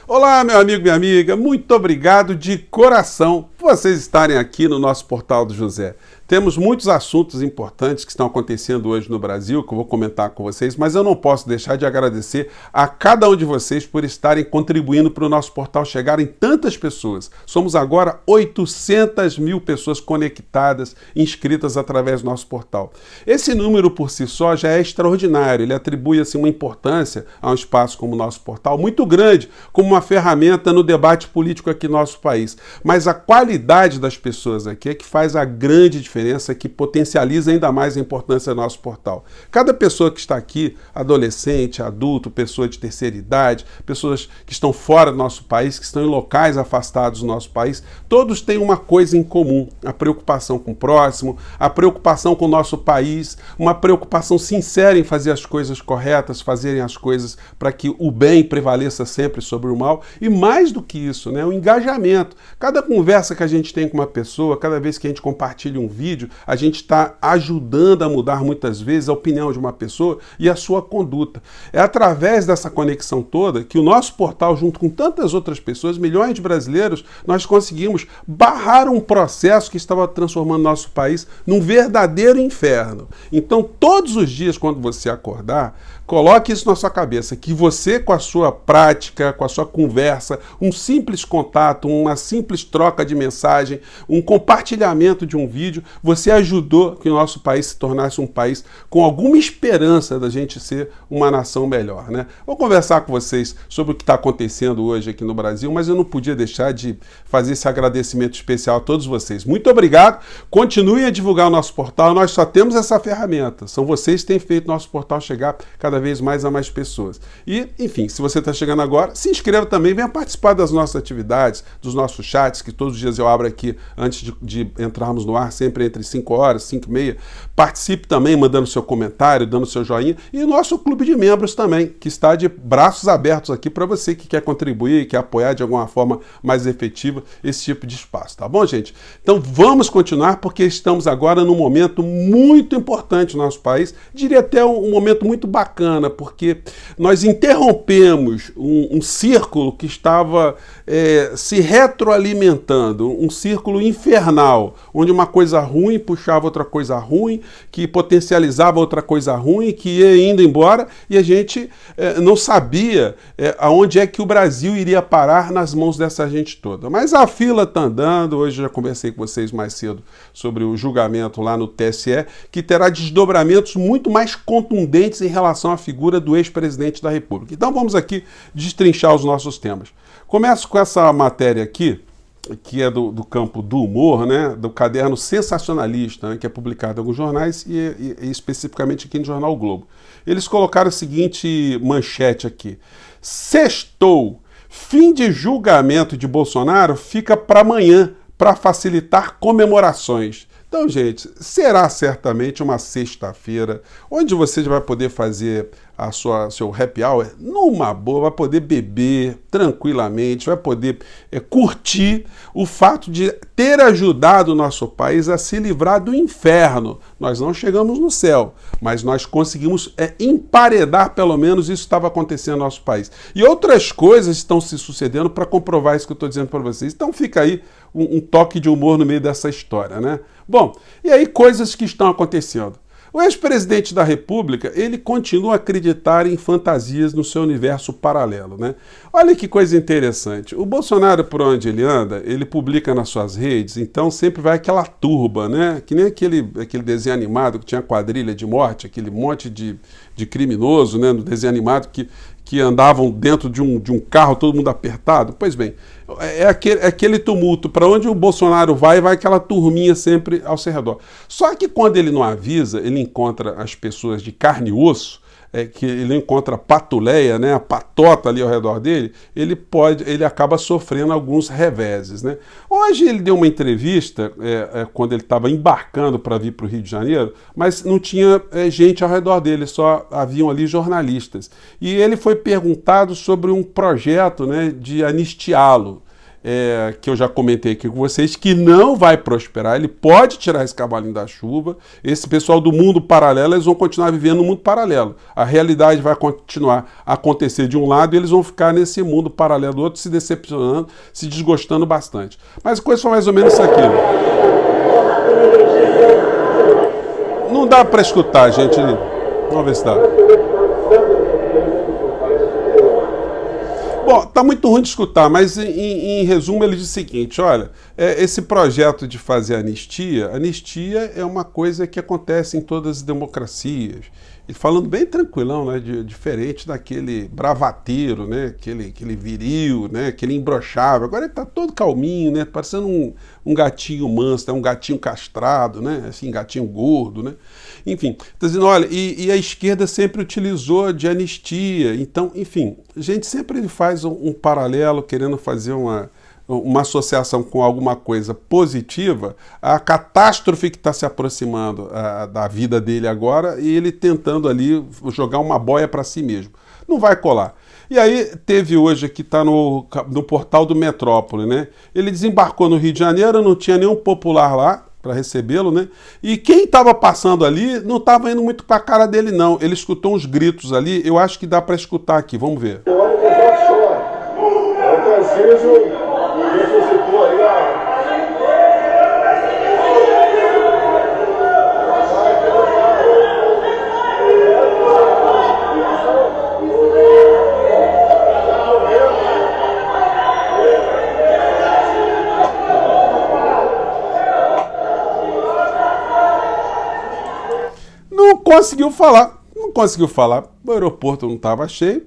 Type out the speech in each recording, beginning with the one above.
Olá, meu amigo, minha amiga, muito obrigado de coração por vocês estarem aqui no nosso Portal do José. Temos muitos assuntos importantes que estão acontecendo hoje no Brasil, que eu vou comentar com vocês, mas eu não posso deixar de agradecer a cada um de vocês por estarem contribuindo para o nosso portal chegar em tantas pessoas. Somos agora 800 mil pessoas conectadas, inscritas através do nosso portal. Esse número por si só já é extraordinário, ele atribui assim, uma importância a um espaço como o nosso portal muito grande, como uma ferramenta no debate político aqui no nosso país. Mas a qualidade das pessoas aqui é que faz a grande diferença, que potencializa ainda mais a importância do nosso portal. Cada pessoa que está aqui, adolescente, adulto, pessoa de terceira idade, pessoas que estão fora do nosso país, que estão em locais afastados do nosso país, todos têm uma coisa em comum: a preocupação com o próximo, a preocupação com o nosso país, uma preocupação sincera em fazer as coisas corretas, fazerem as coisas para que o bem prevaleça sempre sobre o mal, e mais do que isso, né, o engajamento. Cada conversa que a gente tem com uma pessoa, cada vez que a gente compartilha um vídeo, a gente está ajudando a mudar muitas vezes a opinião de uma pessoa e a sua conduta. É através dessa conexão toda que o nosso portal, junto com tantas outras pessoas, milhões de brasileiros, nós conseguimos barrar um processo que estava transformando nosso país num verdadeiro inferno. Então, todos os dias, quando você acordar, coloque isso na sua cabeça, que você, com a sua prática, com a sua conversa, um simples contato, uma simples troca de mensagem, um compartilhamento de um vídeo, você ajudou que o nosso país se tornasse um país com alguma esperança da gente ser uma nação melhor, né? Vou conversar com vocês sobre o que está acontecendo hoje aqui no Brasil, mas eu não podia deixar de fazer esse agradecimento especial a todos vocês. Muito obrigado, continuem a divulgar o nosso portal, nós só temos essa ferramenta, são vocês que têm feito nosso portal chegar cada vez mais a mais pessoas. E, enfim, se você está chegando agora, se inscreva também, venha participar das nossas atividades, dos nossos chats, que todos os dias eu abro aqui antes de entrarmos no ar, sempre entre 5 horas, 5 e meia. Participe também, mandando seu comentário, dando seu joinha, e o nosso clube de membros também, que está de braços abertos aqui para você que quer contribuir, quer apoiar de alguma forma mais efetiva esse tipo de espaço, tá bom, gente? Então vamos continuar, porque estamos agora num momento muito importante no nosso país, diria até um momento muito bacana, porque nós interrompemos um círculo que estava se retroalimentando, um círculo infernal, onde uma coisa ruim puxava outra coisa ruim, que potencializava outra coisa ruim, que ia indo embora, e a gente não sabia aonde é que o Brasil iria parar nas mãos dessa gente toda. Mas a fila está andando. Hoje eu já conversei com vocês mais cedo sobre o julgamento lá no TSE, que terá desdobramentos muito mais contundentes em relação à figura do ex-presidente da República. Então vamos aqui destrinchar os nossos temas. Começo com essa matéria aqui, que é do campo do humor, né, do caderno Sensacionalista, né, que é publicado em alguns jornais e especificamente aqui no jornal o Globo. Eles colocaram a seguinte manchete aqui: sextou, fim de julgamento de Bolsonaro fica para amanhã para facilitar comemorações. Então, gente, será certamente uma sexta-feira onde você já vai poder fazer seu happy hour numa boa, vai poder beber tranquilamente, vai poder curtir o fato de ter ajudado o nosso país a se livrar do inferno. Nós não chegamos no céu, mas nós conseguimos emparedar, pelo menos isso estava acontecendo no nosso país. E outras coisas estão se sucedendo para comprovar isso que eu estou dizendo para vocês. Então fica aí um toque de humor no meio dessa história, né? Bom, e aí coisas que estão acontecendo. O ex-presidente da República, ele continua a acreditar em fantasias no seu universo paralelo, né? Olha que coisa interessante. O Bolsonaro, por onde ele anda, ele publica nas suas redes, então sempre vai aquela turba, né? Que nem aquele desenho animado que tinha quadrilha de morte, aquele monte de criminoso, né? No desenho animado que andavam dentro de um carro, todo mundo apertado. Pois bem, é aquele tumulto. Para onde o Bolsonaro vai aquela turminha sempre ao seu redor. Só que quando ele não avisa, ele encontra as pessoas de carne e osso, que ele encontra a patuleia, né, a patota ali ao redor dele, ele acaba sofrendo alguns reveses, né? Hoje ele deu uma entrevista quando ele estava embarcando para vir para o Rio de Janeiro, mas não tinha gente ao redor dele, só haviam ali jornalistas. E ele foi perguntado sobre um projeto, né, de anistiá-lo. que eu já comentei aqui com vocês, que não vai prosperar, ele pode tirar esse cavalinho da chuva, esse pessoal do mundo paralelo, eles vão continuar vivendo no mundo paralelo. A realidade vai continuar a acontecer de um lado e eles vão ficar nesse mundo paralelo do outro, se decepcionando, se desgostando bastante. Mas a coisa foi mais ou menos isso aqui. Não dá para escutar, gente. Vamos ver se dá. Bom, tá muito ruim de escutar, mas em resumo ele diz o seguinte, olha, esse projeto de fazer anistia é uma coisa que acontece em todas as democracias. E falando bem tranquilão, né, diferente daquele bravateiro, né, aquele viril, né, aquele imbrochável. Agora ele tá todo calminho, né, parecendo um gatinho manso, né, um gatinho castrado, né, assim, gatinho gordo, né. Enfim, tá dizendo, olha, e a esquerda sempre utilizou de anistia. Então, enfim, a gente sempre faz um paralelo, querendo fazer uma associação com alguma coisa positiva, a catástrofe que está se aproximando da vida dele agora e ele tentando ali jogar uma boia para si mesmo. Não vai colar. E aí teve hoje aqui, está no portal do Metrópole, né? Ele desembarcou no Rio de Janeiro, não tinha nenhum popular lá para recebê-lo, né? E quem estava passando ali não estava indo muito para a cara dele, não. Ele escutou uns gritos ali, eu acho que dá para escutar aqui, vamos ver. Não conseguiu falar, o aeroporto não estava cheio,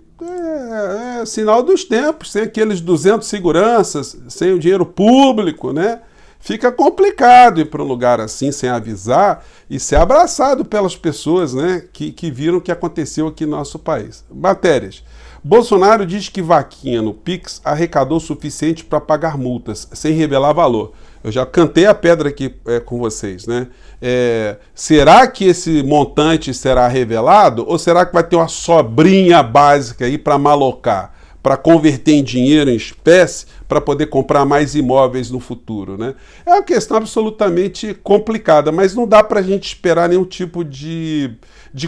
é sinal dos tempos, sem aqueles 200 seguranças, sem o dinheiro público, né? Fica complicado ir para um lugar assim, sem avisar, e ser abraçado pelas pessoas, né, que viram o que aconteceu aqui no nosso país. Matérias. Bolsonaro diz que vaquinha no Pix arrecadou o suficiente para pagar multas, sem revelar valor. Eu já cantei a pedra aqui com vocês, né? Será que esse montante será revelado ou será que vai ter uma sobrinha básica aí para malocar, para converter em dinheiro, em espécie, para poder comprar mais imóveis no futuro, né? É uma questão absolutamente complicada, mas não dá para a gente esperar nenhum tipo de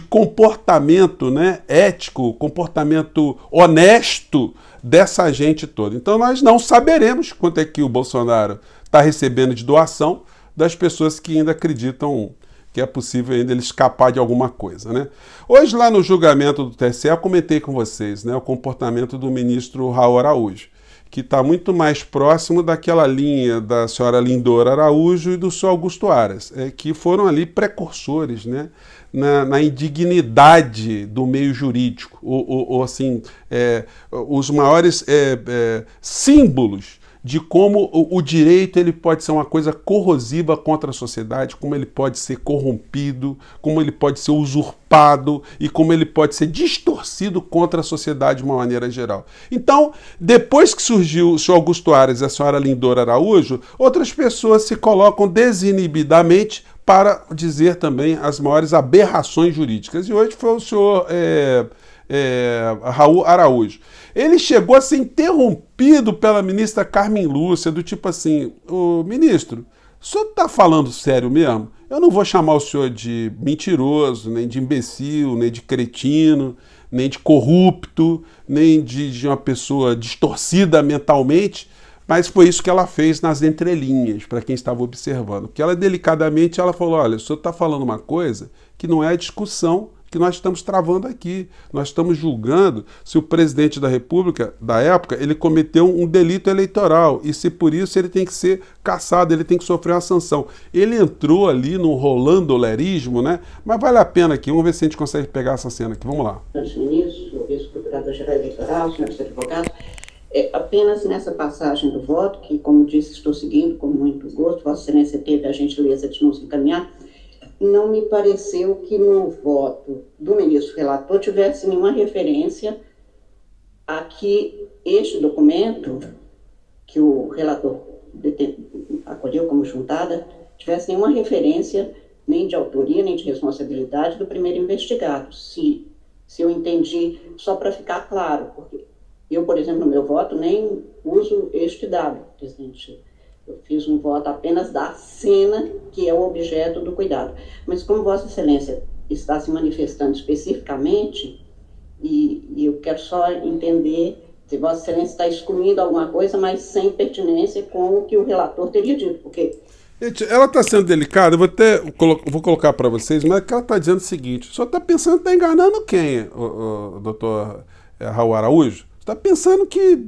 comportamento, né, ético, comportamento honesto dessa gente toda. Então nós não saberemos quanto é que o Bolsonaro está recebendo de doação das pessoas que ainda acreditam que é possível ainda ele escapar de alguma coisa, né? Hoje, lá no julgamento do TSE, eu comentei com vocês, né, o comportamento do ministro Raul Araújo, que está muito mais próximo daquela linha da senhora Lindora Araújo e do senhor Augusto Aras, que foram ali precursores, né, na indignidade do meio jurídico, ou assim, os maiores símbolos de como o direito ele pode ser uma coisa corrosiva contra a sociedade, como ele pode ser corrompido, como ele pode ser usurpado e como ele pode ser distorcido contra a sociedade de uma maneira geral. Então, depois que surgiu o senhor Augusto Aras e a senhora Lindora Araújo, outras pessoas se colocam desinibidamente para dizer também as maiores aberrações jurídicas. E hoje foi o senhor Raul Araújo. Ele chegou a ser interrompido pela ministra Carmen Lúcia, do tipo assim, ô ministro, o senhor está falando sério mesmo? Eu não vou chamar o senhor de mentiroso, nem de imbecil, nem de cretino, nem de corrupto, nem de uma pessoa distorcida mentalmente, mas foi isso que ela fez nas entrelinhas, para quem estava observando. Porque ela, delicadamente, ela falou, olha, o senhor está falando uma coisa que não é a discussão que nós estamos travando aqui. Nós estamos julgando se o presidente da República, da época, ele cometeu um delito eleitoral e se por isso ele tem que ser cassado, ele tem que sofrer uma sanção. Ele entrou ali no rolandolerismo, né? Mas vale a pena aqui, vamos ver se a gente consegue pegar essa cena aqui, vamos lá. Senhores ministros, o vice-procurador-geral eleitoral, senhores advogados, apenas nessa passagem do voto, que, como disse, estou seguindo com muito gosto, Vossa Excelência teve a gentileza de nos encaminhar, não me pareceu que no voto do ministro relator tivesse nenhuma referência a que este documento, que o relator acolheu como juntada, tivesse nenhuma referência nem de autoria, nem de responsabilidade do primeiro investigado. Se eu entendi, só para ficar claro, porque Eu, por exemplo, no meu voto, nem uso este dado, presidente. Eu fiz um voto apenas da cena, que é o objeto do cuidado. Mas como Vossa Excelência está se manifestando especificamente, e eu quero só entender se Vossa Excelência está excluindo alguma coisa, mas sem pertinência com o que o relator teria dito, porque... Gente, ela está sendo delicada, vou colocar para vocês, mas ela está dizendo o seguinte: só está pensando que está enganando quem, o doutor Raul Araújo? Está pensando que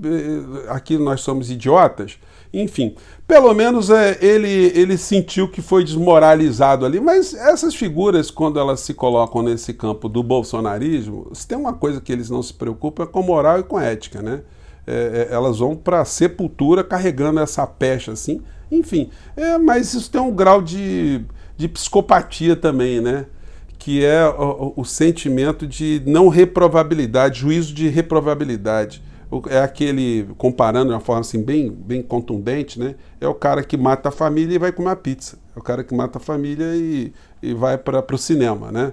aqui nós somos idiotas? Enfim, pelo menos ele sentiu que foi desmoralizado ali, mas essas figuras, quando elas se colocam nesse campo do bolsonarismo, se tem uma coisa que eles não se preocupam é com moral e com ética, né? Elas vão para a sepultura carregando essa pecha assim. Enfim, mas isso tem um grau de psicopatia também, né? Que é o sentimento de não reprovabilidade, juízo de reprovabilidade. É aquele, comparando de uma forma assim bem contundente, né? É o cara que mata a família e vai comer uma pizza. É o cara que mata a família e vai para o cinema, né?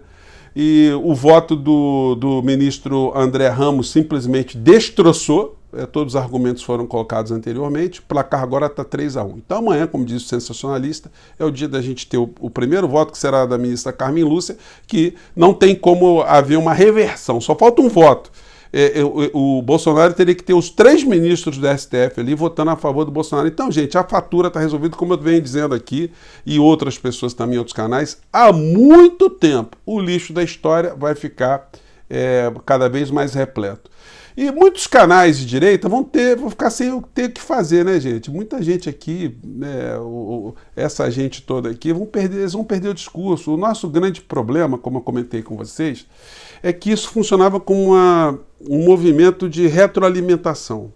E o voto do ministro André Ramos simplesmente destroçou. Todos os argumentos foram colocados anteriormente. O placar agora está 3-1. Então amanhã, como diz o sensacionalista, é o dia da gente ter o primeiro voto, que será da ministra Carmen Lúcia, que não tem como haver uma reversão. Só falta um voto. O Bolsonaro teria que ter os 3 ministros do STF ali votando a favor do Bolsonaro. Então, gente, a fatura está resolvida, como eu venho dizendo aqui, e outras pessoas também em outros canais, há muito tempo. O lixo da história vai ficar cada vez mais repleto. E muitos canais de direita vão ficar sem ter o que fazer, né, gente? Muita gente aqui, né, essa gente toda aqui, eles vão perder o discurso. O nosso grande problema, como eu comentei com vocês, é que isso funcionava como um movimento de retroalimentação.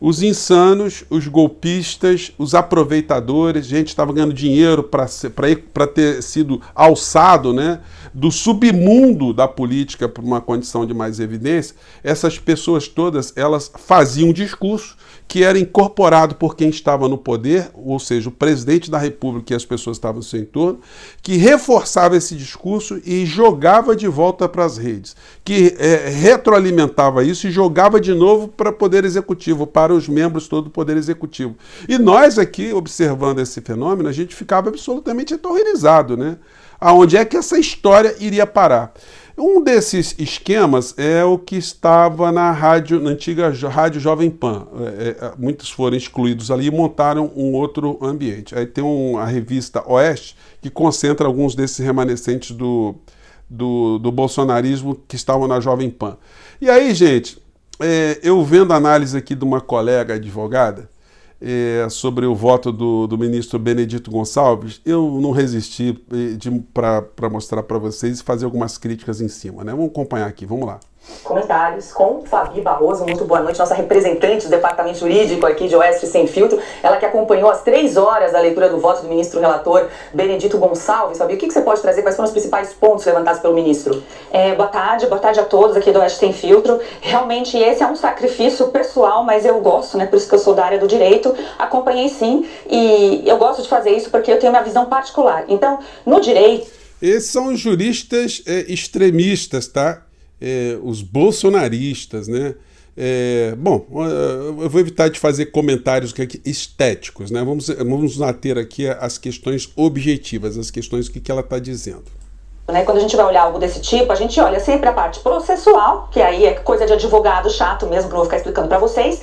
Os insanos, os golpistas, os aproveitadores, gente estava ganhando dinheiro para ter sido alçado, né, do submundo da política para uma condição de mais evidência. Essas pessoas todas, elas faziam um discurso que era incorporado por quem estava no poder, ou seja, o presidente da República e as pessoas que estavam no seu entorno, que reforçava esse discurso e jogava de volta para as redes, que retroalimentava isso e jogava de novo para o Poder Executivo, para os membros todo do Poder Executivo. E nós aqui, observando esse fenômeno, a gente ficava absolutamente aterrorizado, né? Aonde é que essa história iria parar? Um desses esquemas é o que estava na antiga Rádio Jovem Pan. Muitos foram excluídos ali e montaram um outro ambiente. Aí tem a revista Oeste, que concentra alguns desses remanescentes do bolsonarismo que estavam na Jovem Pan. E aí, gente, eu vendo a análise aqui de uma colega advogada, sobre o voto do ministro Benedito Gonçalves, eu não resisti para mostrar para vocês e fazer algumas críticas em cima, né? Vamos acompanhar aqui, vamos lá. Comentários com Fabi Barroso. Muito boa noite, nossa representante do Departamento Jurídico aqui de Oeste Sem Filtro, ela que acompanhou as 3 horas da leitura do voto do ministro relator Benedito Gonçalves. Fabi, o que você pode trazer? Quais foram os principais pontos levantados pelo ministro? Boa tarde a todos aqui do Oeste Sem Filtro. Realmente esse é um sacrifício pessoal, mas eu gosto, né? Por isso que eu sou da área do direito, acompanhei sim, e eu gosto de fazer isso porque eu tenho uma visão particular. Então, no direito... Esses são os juristas extremistas, tá? Os bolsonaristas, né? Bom, eu vou evitar de fazer comentários estéticos, né? Vamos nos ater aqui às questões objetivas, às questões que ela está dizendo. Quando a gente vai olhar algo desse tipo, a gente olha sempre a parte processual, que aí é coisa de advogado chato mesmo, que eu vou ficar explicando para vocês.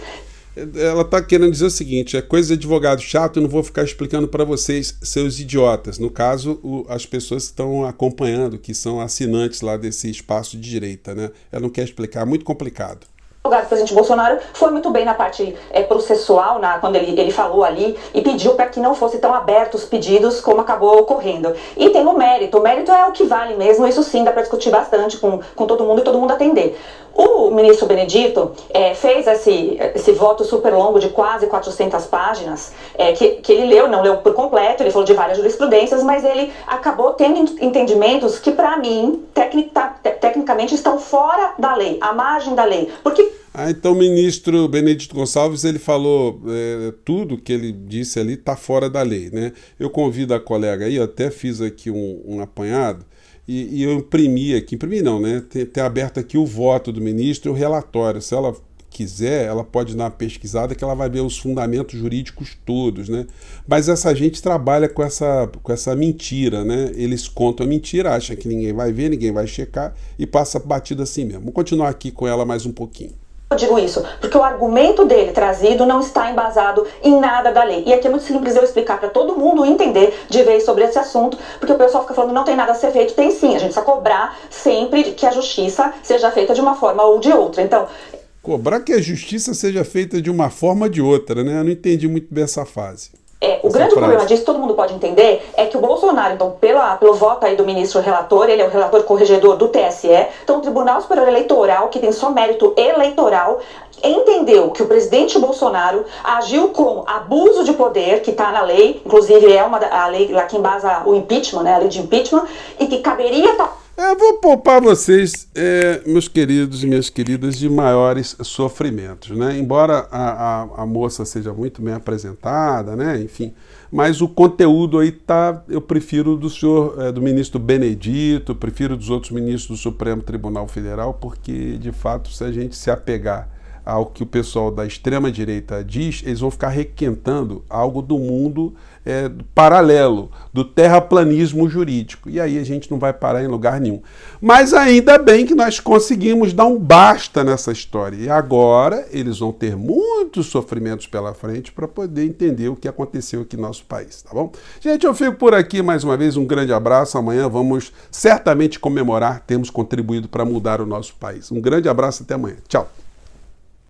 Ela está querendo dizer o seguinte: é coisa de advogado chato, eu não vou ficar explicando para vocês, seus idiotas. No caso, as pessoas que estão acompanhando, que são assinantes lá desse espaço de direita, né? Ela não quer explicar, é muito complicado. O presidente Bolsonaro foi muito bem na parte processual, quando ele falou ali e pediu para que não fosse tão abertos os pedidos como acabou ocorrendo. E tem o mérito é o que vale mesmo, isso sim dá para discutir bastante com todo mundo e todo mundo atender. O ministro Benedito fez esse voto super longo de quase 400 páginas, que ele não leu por completo, ele falou de várias jurisprudências, mas ele acabou tendo entendimentos que, para mim, tecnicamente estão fora da lei, à margem da lei. Então o ministro Benedito Gonçalves, ele falou tudo que ele disse ali está fora da lei, né? Eu convido a colega aí, eu até fiz aqui um apanhado, e eu imprimi não, né? Ter aberto aqui o voto do ministro e o relatório. Se ela quiser, ela pode dar uma pesquisada que ela vai ver os fundamentos jurídicos todos, né? Mas essa gente trabalha com essa mentira, né? Eles contam a mentira, acham que ninguém vai ver, ninguém vai checar e passa batido assim mesmo. Vamos continuar aqui com ela mais um pouquinho. Eu digo isso porque o argumento dele trazido não está embasado em nada da lei. E aqui é muito simples eu explicar para todo mundo entender de vez sobre esse assunto, porque o pessoal fica falando não tem nada a ser feito. Tem sim, a gente precisa cobrar sempre que a justiça seja feita de uma forma ou de outra. Então, cobrar que a justiça seja feita de uma forma ou de outra, né? Eu não entendi muito bem essa fase. O grande problema disso, todo mundo pode entender, é que o Bolsonaro, então, pelo voto aí do ministro relator, ele é o relator corregedor do TSE, então o Tribunal Superior Eleitoral, que tem só mérito eleitoral, entendeu que o presidente Bolsonaro agiu com abuso de poder, que está na lei, inclusive é a lei lá que embasa o impeachment, né, a lei de impeachment, e que caberia Eu vou poupar vocês, meus queridos e minhas queridas, de maiores sofrimentos, né? Embora a moça seja muito bem apresentada, né? Enfim, mas o conteúdo aí eu prefiro do senhor, do ministro Benedito, prefiro dos outros ministros do Supremo Tribunal Federal, porque, de fato, se a gente se apegar ao que o pessoal da extrema-direita diz, eles vão ficar requentando algo do mundo paralelo, do terraplanismo jurídico. E aí a gente não vai parar em lugar nenhum. Mas ainda bem que nós conseguimos dar um basta nessa história. E agora eles vão ter muitos sofrimentos pela frente para poder entender o que aconteceu aqui no nosso país, tá bom? Gente, eu fico por aqui mais uma vez. Um grande abraço. Amanhã vamos certamente comemorar termos contribuído para mudar o nosso país. Um grande abraço, até amanhã. Tchau.